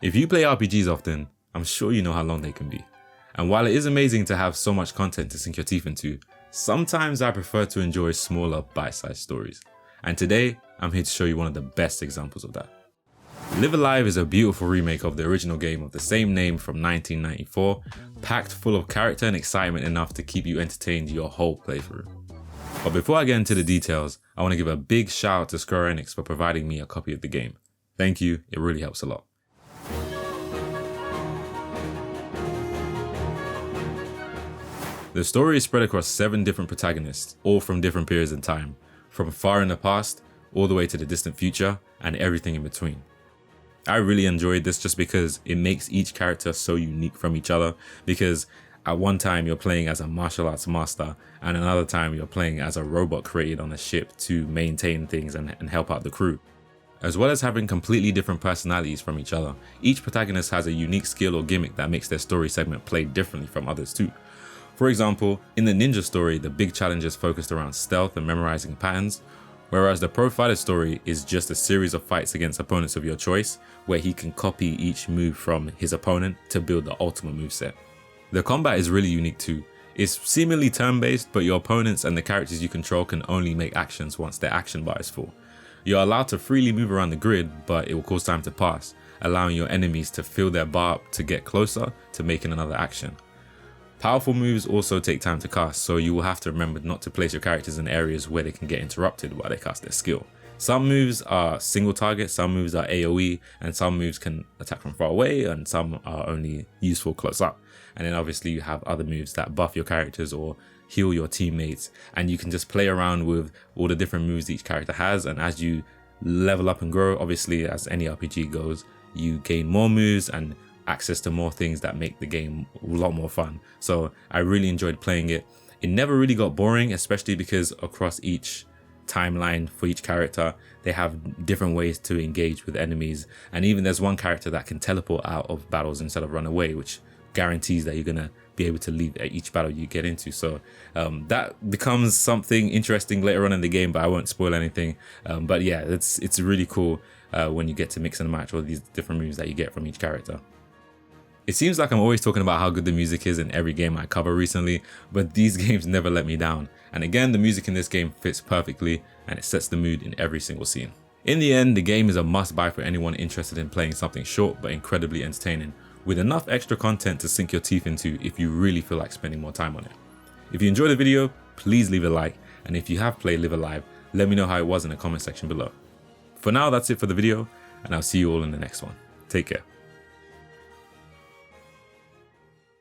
If you play RPGs often, I'm sure you know how long they can be. And while it is amazing to have so much content to sink your teeth into, sometimes I prefer to enjoy smaller bite-sized stories. And today, I'm here to show you one of the best examples of that. Live Alive is a beautiful remake of the original game of the same name from 1994, packed full of character and excitement enough to keep you entertained your whole playthrough. But before I get into the details, I want to give a big shout out to Square Enix for providing me a copy of the game. Thank you, it really helps a lot. The story is spread across 7 different protagonists, all from different periods in time, from far in the past, all the way to the distant future, and everything in between. I really enjoyed this just because it makes each character so unique from each other, because at one time you're playing as a martial arts master, and another time you're playing as a robot created on a ship to maintain things and help out the crew. As well as having completely different personalities from each other, each protagonist has a unique skill or gimmick that makes their story segment play differently from others too. For example, in the ninja story, the big challenge is focused around stealth and memorizing patterns, whereas the pro fighter story is just a series of fights against opponents of your choice, where he can copy each move from his opponent to build the ultimate moveset. The combat is really unique too. It's seemingly turn-based, but your opponents and the characters you control can only make actions once their action bar is full. You're allowed to freely move around the grid, but it will cause time to pass, allowing your enemies to fill their bar up to get closer to making another action. Powerful moves also take time to cast, so you will have to remember not to place your characters in areas where they can get interrupted while they cast their skill. Some moves are single target, some moves are AoE, and some moves can attack from far away, and some are only useful close up. And then obviously you have other moves that buff your characters or heal your teammates, and you can just play around with all the different moves each character has, and as you level up and grow, obviously as any RPG goes, you gain more moves and access to more things that make the game a lot more fun. So I really enjoyed playing it. It never really got boring, especially because across each timeline for each character, they have different ways to engage with enemies. And even there's one character that can teleport out of battles instead of run away, which guarantees that you're gonna be able to leave at each battle you get into. So that becomes something interesting later on in the game, but I won't spoil anything. But yeah, it's really cool when you get to mix and match all these different moves that you get from each character. It seems like I'm always talking about how good the music is in every game I cover recently, but these games never let me down. And again, the music in this game fits perfectly and it sets the mood in every single scene. In the end, the game is a must buy for anyone interested in playing something short but incredibly entertaining, with enough extra content to sink your teeth into if you really feel like spending more time on it. If you enjoyed the video, please leave a like, and if you have played Live Alive, let me know how it was in the comment section below. For now, that's it for the video, and I'll see you all in the next one. Take care.